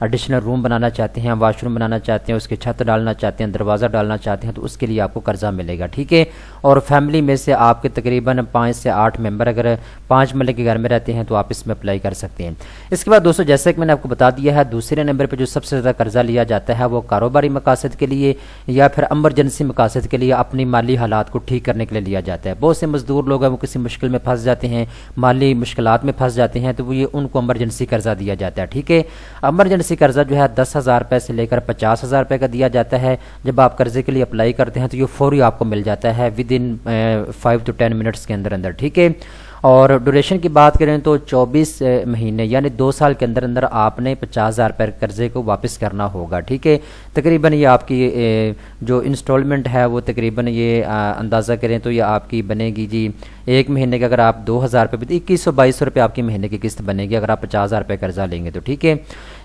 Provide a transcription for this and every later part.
Additional روم بنانا چاہتے ہیں, wash room بنانا چاہتے ہیں, اس کی چھت ڈالنا چاہتے ہیں, دروازہ ڈالنا چاہتے ہیں, تو اس کے لیے آپ کو قرضہ ملے گا. ٹھیک ہے. اور فیملی میں سے آپ کے تقریباً 5 سے 8 ممبر اگر 5 مرلے کے گھر میں رہتے ہیں تو آپ اس میں اپلائی کر سکتے ہیں. اس کے بعد دوستو جیسا کہ میں نے آپ کو بتا دیا ہے, دوسرے نمبر پہ جو سب سے زیادہ قرضہ لیا جاتا ہے وہ کاروباری مقاصد کے لیے یا پھر ایمرجنسی مقاصد کے لیے, اپنی مالی حالات کو ٹھیک کرنے کے لیے لیا جاتا ہے. بہت سے مزدور لوگ ہیں وہ کسی مشکل میں پھنس جاتے ہیں, مالی مشکلات میں پھنس جاتے ہیں, تو وہ یہ ان کو ایمرجنسی قرضہ دیا جاتا ہے. ٹھیک ہے. ایمرجنسی قرضہ جو ہے 10,000 روپے سے لے کر 50,000 روپے کا دیا جاتا ہے. جب آپ قرضے کے لیے اپلائی کرتے ہیں تو یہ فوری آپ کو مل جاتا ہے ود ان 5 to 10 منٹس کے اندر. ٹھیک ہے. اور ڈوریشن کی بات کریں تو 24 مہینے یعنی 2 سال کے اندر اندر آپ نے 50,000 روپے قرضے کو واپس کرنا ہوگا. ٹھیک ہے. تقریباً یہ آپ کی جو انسٹالمنٹ ہے وہ تقریباً یہ اندازہ کریں تو یہ آپ کی بنے گی جی 1 مہینے کا, اگر آپ 2,000 روپے 2100-2200 روپے آپ کی مہینے کی قسط بنے گی اگر آپ 50,000 روپے قرضہ لیں گے تو. ٹھیک ہے.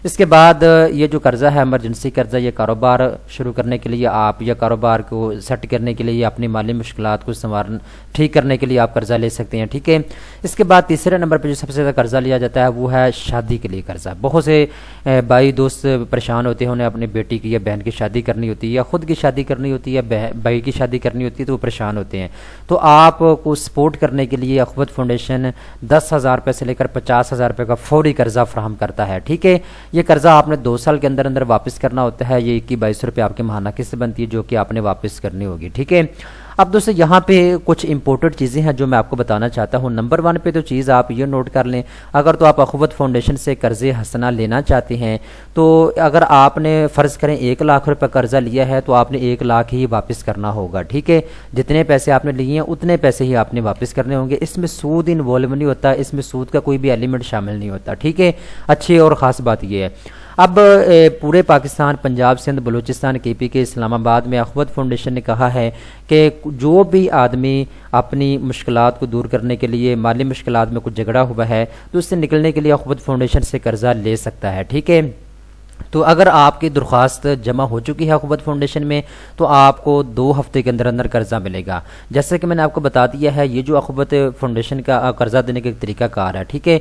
اس کے بعد یہ جو قرضہ ہے ایمرجنسی قرضہ, یہ کاروبار شروع کرنے کے لیے آپ یا کاروبار کو سیٹ کرنے کے لیے یا اپنی مالی مشکلات کو ٹھیک کرنے کے لیے آپ قرضہ لے سکتے ہیں. ٹھیک ہے. اس کے بعد تیسرے نمبر پہ جو سب سے زیادہ قرضہ لیا جاتا ہے وہ ہے شادی کے لیے قرضہ. بہت سے بھائی دوست پریشان ہوتے ہیں, انہیں اپنی بیٹی کی یا بہن کی شادی کرنی ہوتی ہے یا خود کی شادی کرنی ہوتی ہے یا بھائی کی شادی کرنی ہوتی ہے, تو وہ پریشان ہوتے ہیں. تو آپ کو سپورٹ کرنے کے لیے اخوت فاؤنڈیشن 10,000 روپے سے لے کر 50,000 روپے کا فوری قرضہ فراہم کرتا ہے. ٹھیک ہے. یہ قرضہ آپ نے 2 سال کے اندر اندر واپس کرنا ہوتا ہے. یہ 21-2200 روپے آپ کے ماہانہ قسط بنتی ہے جو کہ آپ نے واپس کرنی ہوگی. ٹھیک ہے. اب دوستو یہاں پہ کچھ امپورٹنٹ چیزیں ہیں جو میں آپ کو بتانا چاہتا ہوں. نمبر 1 پہ تو چیز آپ یہ نوٹ کر لیں, اگر تو آپ اخوت فاؤنڈیشن سے قرض حسنہ لینا چاہتے ہیں تو اگر آپ نے فرض کریں 1 لاکھ روپے قرضہ لیا ہے تو آپ نے 1 لاکھ ہی واپس کرنا ہوگا. ٹھیک ہے. جتنے پیسے آپ نے لیے ہیں اتنے پیسے ہی آپ نے واپس کرنے ہوں گے. اس میں سود انوالو نہیں ہوتا, اس میں سود کا کوئی بھی ایلیمنٹ شامل نہیں ہوتا. ٹھیک ہے. اچھی اور خاص بات یہ ہے. اب پورے پاکستان, پنجاب, سندھ, بلوچستان, KPK, اسلام آباد میں اخوت فاؤنڈیشن نے کہا ہے کہ جو بھی آدمی اپنی مشکلات کو دور کرنے کے لیے, مالی مشکلات میں کچھ جھگڑا ہوا ہے تو اس سے نکلنے کے لیے اخوت فاؤنڈیشن سے قرضہ لے سکتا ہے. ٹھیک ہے. تو اگر آپ کی درخواست جمع ہو چکی ہے اخوت فاؤنڈیشن میں تو آپ کو 2 ہفتے کے اندر اندر قرضہ ملے گا. جیسے کہ میں نے آپ کو بتا دیا ہے یہ جو اخوت فاؤنڈیشن کا قرضہ دینے کا ایک طریقہ کار ہے. ٹھیک ہے.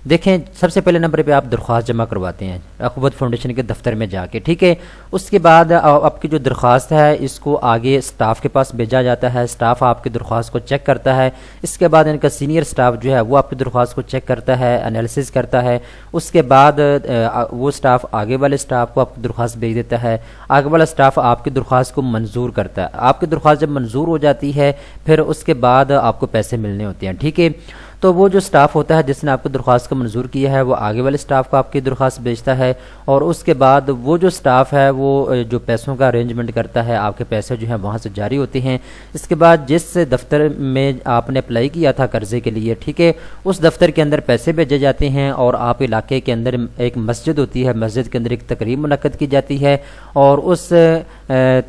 دیکھیں, سب سے پہلے نمبر پہ آپ درخواست جمع کرواتے ہیں اخوت فاؤنڈیشن کے دفتر میں جا کے. ٹھیک ہے. اس کے بعد آپ کی جو درخواست ہے اس کو آگے سٹاف کے پاس بھیجا جاتا ہے. سٹاف آپ کی درخواست کو چیک کرتا ہے. اس کے بعد ان کا سینئر سٹاف جو ہے وہ آپ کی درخواست کو چیک کرتا ہے, انالیسس کرتا ہے. اس کے بعد وہ سٹاف آگے والے سٹاف کو آپ کی درخواست بھیج دیتا ہے. آگے والا سٹاف آپ کی درخواست کو منظور کرتا ہے. آپ کی درخواست جب منظور ہو جاتی ہے پھر اس کے بعد آپ کو پیسے ملنے ہوتے ہیں. ٹھیک ہے. تو وہ جو سٹاف ہوتا ہے جس نے آپ کی درخواست کو منظور کیا ہے وہ آگے والے سٹاف کو آپ کی درخواست بھیجتا ہے, اور اس کے بعد وہ جو سٹاف ہے وہ جو پیسوں کا ارینجمنٹ کرتا ہے, آپ کے پیسے جو ہیں وہاں سے جاری ہوتے ہیں. اس کے بعد جس دفتر میں آپ نے اپلائی کیا تھا قرضے کے لیے, ٹھیک ہے, اس دفتر کے اندر پیسے بھیجے جاتے ہیں, اور آپ علاقے کے اندر ایک مسجد ہوتی ہے, مسجد کے اندر ایک تقریب منعقد کی جاتی ہے, اور اس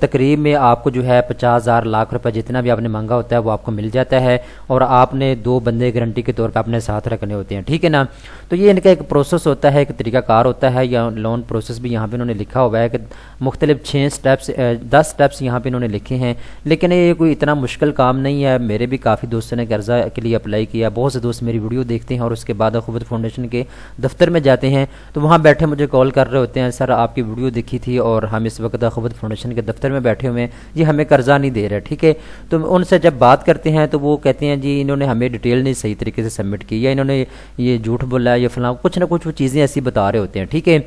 تقریب میں آپ کو جو ہے 50,000 لاکھ روپے جتنا بھی آپ نے مانگا ہوتا ہے وہ آپ کو مل جاتا ہے, اور آپ نے 2 بندے گارنٹی کے طور پہ اپنے ساتھ رکھنے ہوتے ہیں. ٹھیک ہے نا. تو یہ ان کا ایک پروسیس ہوتا ہے, ایک طریقہ کار ہوتا ہے, یا لون پروسیس بھی یہاں پہ انہوں نے لکھا ہوا ہے کہ مختلف 6 سٹیپس 10 سٹیپس یہاں پہ انہوں نے لکھے ہیں. لیکن یہ کوئی اتنا مشکل کام نہیں ہے. میرے بھی کافی دوستوں نے قرضہ کے لیے اپلائی کیا. بہت سے دوست میری ویڈیو دیکھتے ہیں اور اس کے بعد اخوت فاؤنڈیشن کے دفتر میں جاتے ہیں تو وہاں بیٹھے مجھے کال کر رہے ہوتے ہیں, سر آپ کی ویڈیو دیکھی تھی اور ہم اس وقت اخوت فاؤنڈیشن کے دفتر میں بیٹھے ہوئے ہیں, جی ہمیں قرضہ نہیں دے رہے. ٹھیک ہے. تو ان سے جب بات کرتے ہیں تو وہ کہتے ہیں جی انہوں نے ہمیں ڈیٹیل نہیں صحیح طریقے سے سبمٹ کی, یا انہوں نے یہ جھوٹ بولا ہے, یا فلاں کچھ نہ کچھ وہ چیزیں ایسی بتا رہے ہوتے ہیں. ٹھیک ہے.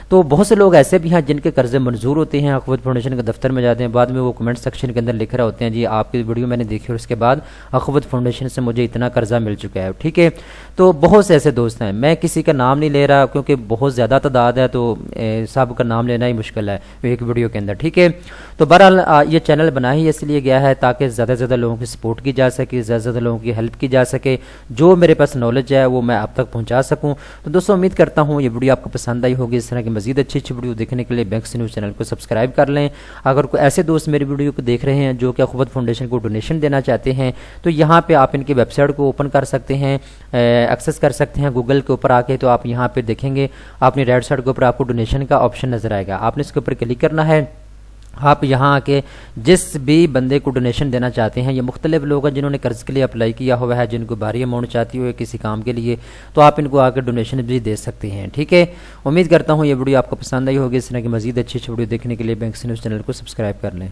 تو بہت سے لوگ ایسے بھی ہیں جن کے قرضے منظور ہوتے ہیں, اخوت فاؤنڈیشن کے دفتر میں جاتے ہیں, بعد میں وہ کمنٹ سیکشن کے اندر لکھ رہے ہوتے ہیں جی آپ کی ویڈیو میں نے دیکھی اور اس کے بعد اخوت فاؤنڈیشن سے مجھے اتنا قرضہ مل چکا ہے. ٹھیک ہے. تو بہت سے ایسے دوست ہیں, میں کسی کا نام نہیں لے رہا کیونکہ بہت زیادہ تعداد ہے, تو سب کا نام لینا ہی مشکل ہے ایک ویڈیو کے اندر. ٹھیک ہے. تو بہرحال یہ چینل بنا ہی اس لیے گیا ہے تاکہ زیادہ سے زیادہ لوگوں کی سپورٹ کی جا سکے, زیادہ سے زیادہ لوگوں کی ہیلپ کی جا سکے, جو میرے پاس نالج ہے وہ میں آپ تک پہنچا سکوں. تو دوستوں امید کرتا ہوں یہ ویڈیو آپ کو پسند آئی ہوگی. اس طرح کی مزید اچھی ویڈیو دیکھنے کے لیے بینکس نیوز چینل کو سبسکرائب کر لیں. اگر کوئی ایسے دوست میری ویڈیو کو دیکھ رہے ہیں جو کہ اخوت فاؤنڈیشن کو ڈونیشن دینا چاہتے ہیں تو یہاں پہ آپ ان کی ویب سائٹ کو اوپن کر سکتے ہیں, ایکسیس کر سکتے ہیں گوگل کے اوپر آ کے. تو آپ یہاں پہ دیکھیں گے اپنی رائٹ سائڈ کے اوپر آپ کو ڈونیشن کا آپشن نظر آئے گا, آپ نے اس کے اوپر کلک کرنا ہے آپ یہاں آ کے جس بھی بندے کو ڈونیشن دینا چاہتے ہیں، یہ مختلف لوگ ہیں جنہوں نے قرض کے لیے اپلائی کیا ہوا ہے، جن کو بھاری اماؤنٹ چاہتی ہوئے کسی کام کے لیے، تو آپ ان کو آ کے ڈونیشن بھی دے سکتے ہیں، ٹھیک ہے۔ امید کرتا ہوں یہ ویڈیو آپ کو پسند آئی ہوگی۔ اس طرح کی مزید اچھی ویڈیو دیکھنے کے لیے بینکس نیوز چینل کو سبسکرائب کر لیں۔